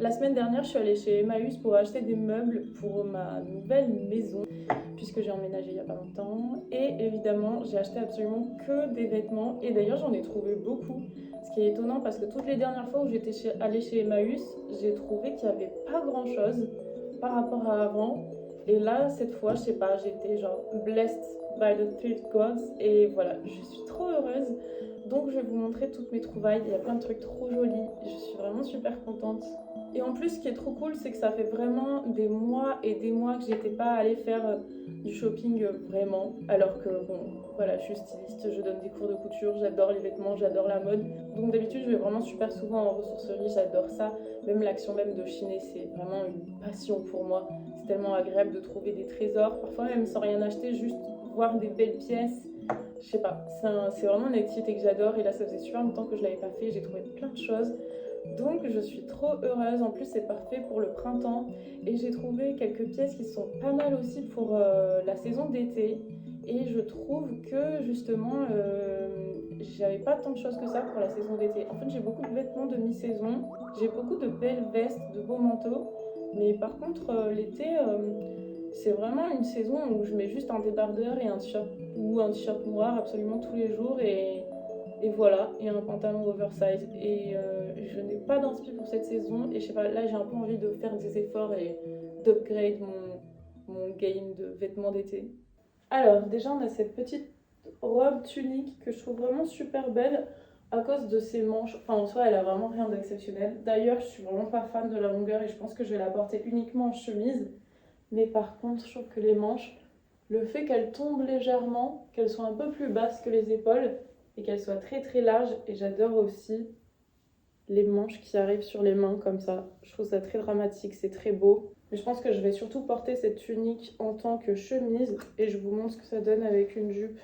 La semaine dernière, je suis allée chez Emmaüs pour acheter des meubles pour ma nouvelle maison, puisque j'ai emménagé il y a pas longtemps. Et évidemment, j'ai acheté absolument que des vêtements. Et d'ailleurs, j'en ai trouvé beaucoup. Ce qui est étonnant parce que toutes les dernières fois où allée chez Emmaüs, j'ai trouvé qu'il n'y avait pas grand-chose par rapport à avant. Et là, cette fois, je sais pas, j'étais genre blessed by the thrift gods. Et voilà, je suis trop heureuse. Donc je vais vous montrer toutes mes trouvailles. Il y a plein de trucs trop jolis. Je suis vraiment super contente. Et en plus, ce qui est trop cool, c'est que ça fait vraiment des mois et des mois que j'étais pas allée faire du shopping vraiment. Alors que, bon, voilà, je suis styliste, je donne des cours de couture, j'adore les vêtements, j'adore la mode. Donc d'habitude, je vais vraiment super souvent en ressourcerie, j'adore ça. Même l'action même de chiner, c'est vraiment une passion pour moi. C'est tellement agréable de trouver des trésors, parfois même sans rien acheter, juste voir des belles pièces. Je sais pas, c'est vraiment une activité que j'adore et là ça faisait super longtemps que je l'avais pas fait, j'ai trouvé plein de choses. Donc je suis trop heureuse, en plus c'est parfait pour le printemps et j'ai trouvé quelques pièces qui sont pas mal aussi pour la saison d'été et je trouve que justement j'avais pas tant de choses que ça pour la saison d'été. En fait j'ai beaucoup de vêtements de mi-saison, j'ai beaucoup de belles vestes, de beaux manteaux, mais par contre l'été c'est vraiment une saison où je mets juste un débardeur et un t-shirt ou un t-shirt noir absolument tous les jours et voilà, et un pantalon oversize. Et je n'ai pas d'inspi pour cette saison. Et je sais pas, là j'ai un peu envie de faire des efforts et d'upgrade mon game de vêtements d'été. Alors, déjà, on a cette petite robe tunique que je trouve vraiment super belle à cause de ses manches. Enfin, en soi, elle a vraiment rien d'exceptionnel. D'ailleurs, je suis vraiment pas fan de la longueur et je pense que je vais la porter uniquement en chemise. Mais par contre, je trouve que les manches, le fait qu'elles tombent légèrement, qu'elles soient un peu plus basses que les épaules et qu'elles soient très très larges. Et j'adore aussi les manches qui arrivent sur les mains comme ça. Je trouve ça très dramatique, c'est très beau. Mais je pense que je vais surtout porter cette tunique en tant que chemise et je vous montre ce que ça donne avec une jupe.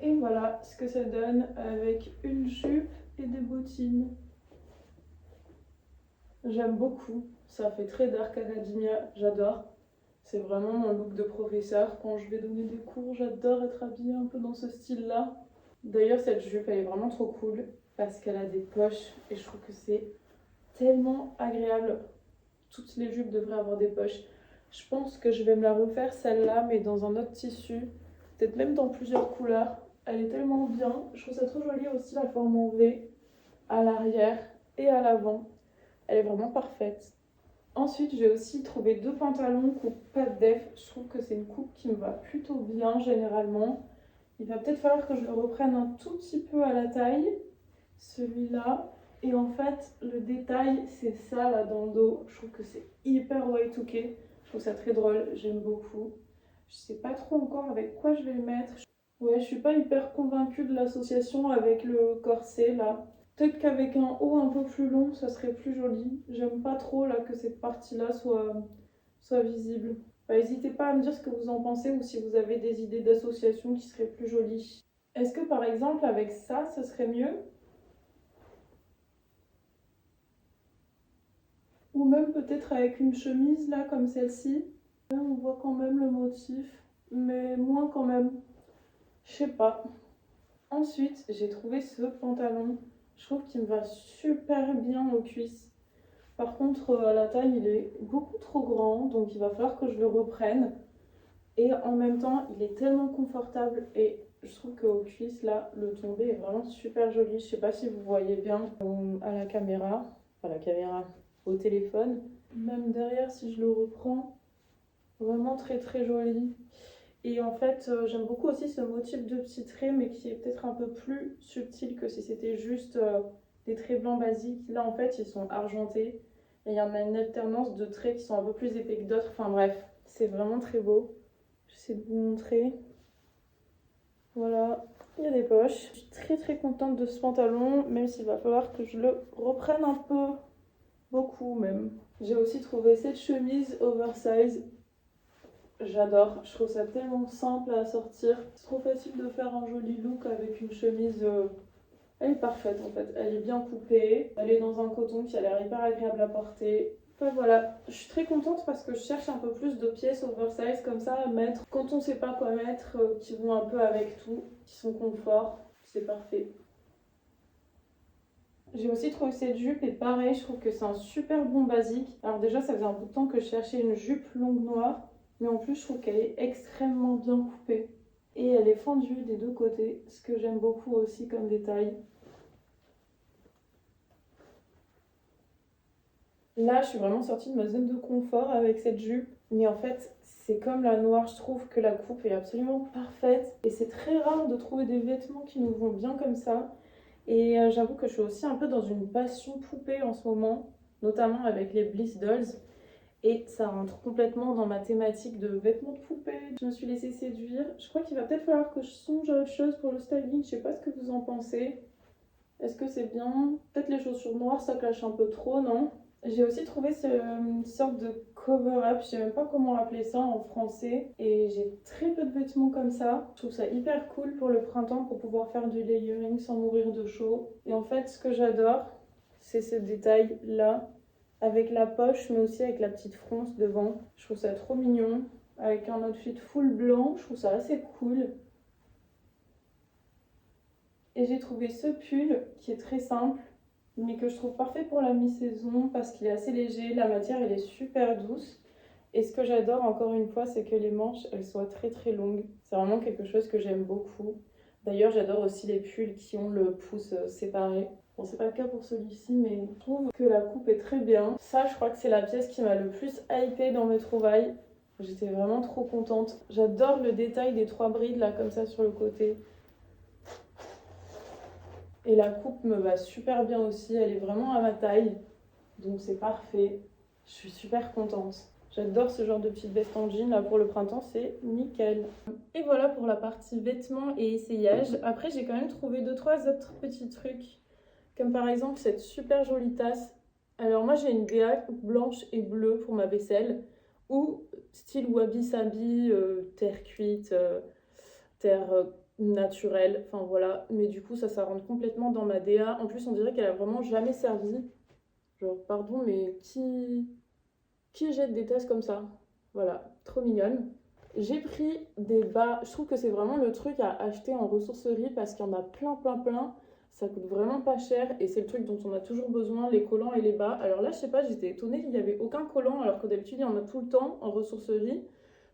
Et voilà ce que ça donne avec une jupe et des bottines. J'aime beaucoup, ça fait très Dark Academia, j'adore. C'est vraiment mon look de professeur. Quand je vais donner des cours, j'adore être habillée un peu dans ce style-là. D'ailleurs, cette jupe, elle est vraiment trop cool parce qu'elle a des poches et je trouve que c'est tellement agréable. Toutes les jupes devraient avoir des poches. Je pense que je vais me la refaire celle-là, mais dans un autre tissu, peut-être même dans plusieurs couleurs. Elle est tellement bien. Je trouve ça trop joli aussi la forme en V à l'arrière et à l'avant. Elle est vraiment parfaite. Ensuite, j'ai aussi trouvé deux pantalons coupe pas de def. Je trouve que c'est une coupe qui me va plutôt bien généralement. Il va peut-être falloir que je le reprenne un tout petit peu à la taille, celui-là. Et en fait, le détail, c'est ça là dans le dos. Je trouve que c'est hyper Y2K. Je trouve ça très drôle, j'aime beaucoup. Je sais pas trop encore avec quoi je vais le mettre. Ouais, je suis pas hyper convaincue de l'association avec le corset là. Peut-être qu'avec un haut un peu plus long, ça serait plus joli. J'aime pas trop là que cette partie-là soit visible. Bah, n'hésitez pas à me dire ce que vous en pensez ou si vous avez des idées d'association qui seraient plus jolies. Est-ce que par exemple avec ça, ce serait mieux? Ou même peut-être avec une chemise là comme celle-ci. Là, on voit quand même le motif, mais moins quand même. Je sais pas. Ensuite, j'ai trouvé ce pantalon. Je trouve qu'il me va super bien aux cuisses. Par contre, à la taille, il est beaucoup trop grand, donc il va falloir que je le reprenne. Et en même temps, il est tellement confortable et je trouve qu'aux cuisses, là, le tombé est vraiment super joli. Je sais pas si vous voyez bien à la caméra, enfin la caméra au téléphone. Même derrière, si je le reprends, vraiment très très joli. Et en fait, j'aime beaucoup aussi ce motif de petits traits, mais qui est peut-être un peu plus subtil que si c'était juste des traits blancs basiques. Là, en fait, ils sont argentés. Et il y en a une alternance de traits qui sont un peu plus épais que d'autres. Enfin bref, c'est vraiment très beau. J'essaie de vous montrer. Voilà, il y a des poches. Je suis très très contente de ce pantalon, même s'il va falloir que je le reprenne un peu, beaucoup même. J'ai aussi trouvé cette chemise oversize. J'adore, je trouve ça tellement simple à sortir. C'est trop facile de faire un joli look avec une chemise. Elle est parfaite en fait, elle est bien coupée. Elle est dans un coton qui a l'air hyper agréable à porter. Enfin voilà, je suis très contente parce que je cherche un peu plus de pièces oversize comme ça à mettre quand on sait pas quoi mettre, qui vont un peu avec tout, qui sont confort. C'est parfait. J'ai aussi trouvé cette jupe et pareil, je trouve que c'est un super bon basique. Alors déjà, ça faisait un bout de temps que je cherchais une jupe longue noire, mais en plus, je trouve qu'elle est extrêmement bien coupée. Et elle est fendue des deux côtés, ce que j'aime beaucoup aussi comme détail. Là, je suis vraiment sortie de ma zone de confort avec cette jupe. Mais en fait, c'est comme la noire, je trouve que la coupe est absolument parfaite. Et c'est très rare de trouver des vêtements qui nous vont bien comme ça. Et j'avoue que je suis aussi un peu dans une passion poupée en ce moment, notamment avec les Bliss Dolls. Et ça rentre complètement dans ma thématique de vêtements de poupée. Je me suis laissée séduire. Je crois qu'il va peut-être falloir que je songe à autre chose pour le styling. Je sais pas ce que vous en pensez. Est-ce que c'est bien? Peut-être les chaussures noires, ça clash un peu trop, non? J'ai aussi trouvé une sorte de cover-up, je sais même pas comment appeler ça en français. Et j'ai très peu de vêtements comme ça. Je trouve ça hyper cool pour le printemps pour pouvoir faire du layering sans mourir de chaud. Et en fait, ce que j'adore, c'est ce détail-là, avec la poche, mais aussi avec la petite fronce devant. Je trouve ça trop mignon. Avec un outfit full blanc, je trouve ça assez cool. Et j'ai trouvé ce pull qui est très simple, mais que je trouve parfait pour la mi-saison parce qu'il est assez léger, la matière elle est super douce. Et ce que j'adore encore une fois, c'est que les manches elles soient très très longues. C'est vraiment quelque chose que j'aime beaucoup. D'ailleurs, j'adore aussi les pulls qui ont le pouce séparé. Bon, c'est pas le cas pour celui-ci, mais je trouve que la coupe est très bien. Ça, je crois que c'est la pièce qui m'a le plus hypée dans mes trouvailles. J'étais vraiment trop contente. J'adore le détail des trois brides là, comme ça sur le côté. Et la coupe me va super bien aussi, elle est vraiment à ma taille, donc c'est parfait. Je suis super contente. J'adore ce genre de petite veste en jean, là pour le printemps, c'est nickel. Et voilà pour la partie vêtements et essayage. Après, j'ai quand même trouvé 2-3 autres petits trucs, comme par exemple cette super jolie tasse. Alors moi, j'ai une DA blanche et bleue pour ma vaisselle, ou style wabi sabi, terre cuite, terre naturelle, enfin voilà. Mais du coup, ça rentre complètement dans ma DA. En plus, on dirait qu'elle a vraiment jamais servi. Genre, pardon, mais qui jette des tasses comme ça? Voilà, trop mignonne. J'ai pris des bas. Je trouve que c'est vraiment le truc à acheter en ressourcerie parce qu'il y en a plein, plein, plein. Ça coûte vraiment pas cher et c'est le truc dont on a toujours besoin, les collants et les bas. Alors là, je sais pas, j'étais étonnée qu'il n'y avait aucun collant alors que d'habitude, il y en a tout le temps en ressourcerie.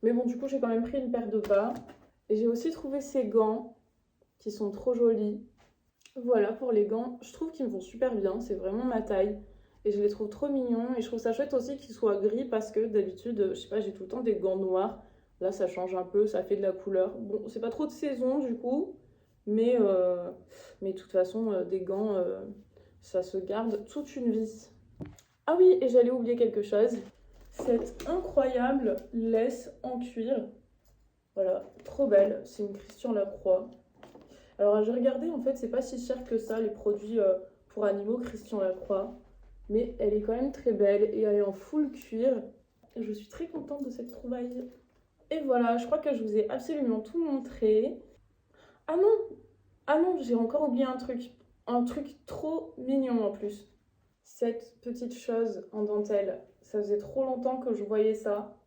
Mais bon, du coup, j'ai quand même pris une paire de bas. Et j'ai aussi trouvé ces gants qui sont trop jolis. Voilà pour les gants, je trouve qu'ils me vont super bien, c'est vraiment ma taille. Et je les trouve trop mignons. Et je trouve ça chouette aussi qu'ils soient gris parce que d'habitude, je sais pas, j'ai tout le temps des gants noirs. Là, ça change un peu, ça fait de la couleur. Bon, c'est pas trop de saison du coup, mais de toute façon, des gants, ça se garde toute une vie. Ah oui, et j'allais oublier quelque chose. Cette incroyable laisse en cuir. Voilà, trop belle. C'est une Christian Lacroix. Alors j'ai regardé, en fait, c'est pas si cher que ça, les produits pour animaux Christian Lacroix. Mais elle est quand même très belle et elle est en full cuir. Et je suis très contente de cette trouvaille. Et voilà, je crois que je vous ai absolument tout montré. Ah non, ah non, j'ai encore oublié un truc. Un truc trop mignon en plus. Cette petite chose en dentelle. Ça faisait trop longtemps que je voyais ça.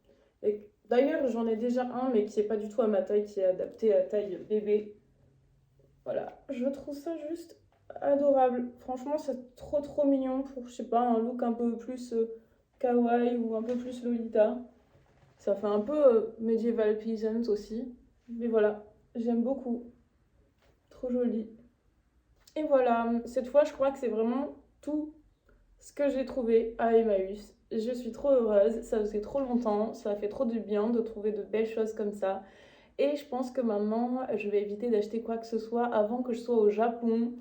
Et d'ailleurs, j'en ai déjà un, mais qui est pas du tout à ma taille, qui est adapté à taille bébé. Voilà, je trouve ça juste adorable. Franchement, c'est trop trop mignon pour, je sais pas, un look un peu plus kawaii ou un peu plus Lolita. Ça fait un peu medieval peasant aussi. Mais voilà, j'aime beaucoup. Trop joli. Et voilà, cette fois, je crois que c'est vraiment tout ce que j'ai trouvé à Emmaüs. Je suis trop heureuse, ça faisait trop longtemps, ça fait trop du bien de trouver de belles choses comme ça. Et je pense que maintenant, je vais éviter d'acheter quoi que ce soit avant que je sois au Japon.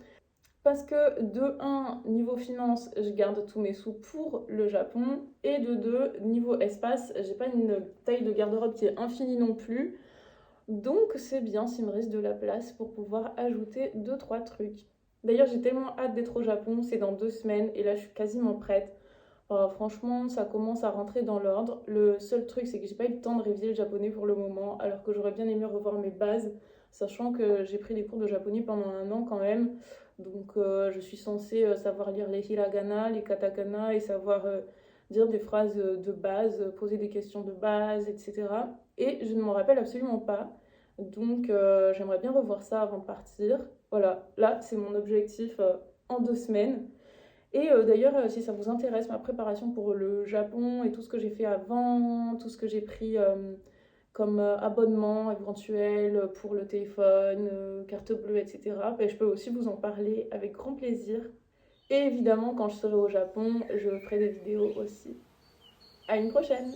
Parce que de un, niveau finance, je garde tous mes sous pour le Japon. Et de deux, niveau espace, j'ai pas une taille de garde-robe qui est infinie non plus. Donc c'est bien s'il me reste de la place pour pouvoir ajouter 2-3 trucs. D'ailleurs, j'ai tellement hâte d'être au Japon, c'est dans 2 semaines et là je suis quasiment prête. Franchement, ça commence à rentrer dans l'ordre. Le seul truc, c'est que j'ai pas eu le temps de réviser le japonais pour le moment, alors que j'aurais bien aimé revoir mes bases, sachant que j'ai pris des cours de japonais pendant un an quand même. Donc, je suis censée savoir lire les hiragana, les katakana et savoir dire des phrases de base, poser des questions de base, etc. Et je ne m'en rappelle absolument pas. Donc, j'aimerais bien revoir ça avant de partir. Voilà, là, c'est mon objectif en 2 semaines. Et d'ailleurs, si ça vous intéresse, ma préparation pour le Japon et tout ce que j'ai fait avant, tout ce que j'ai pris comme abonnement éventuel pour le téléphone, carte bleue, etc., ben, je peux aussi vous en parler avec grand plaisir. Et évidemment, quand je serai au Japon, je ferai des vidéos aussi. À une prochaine!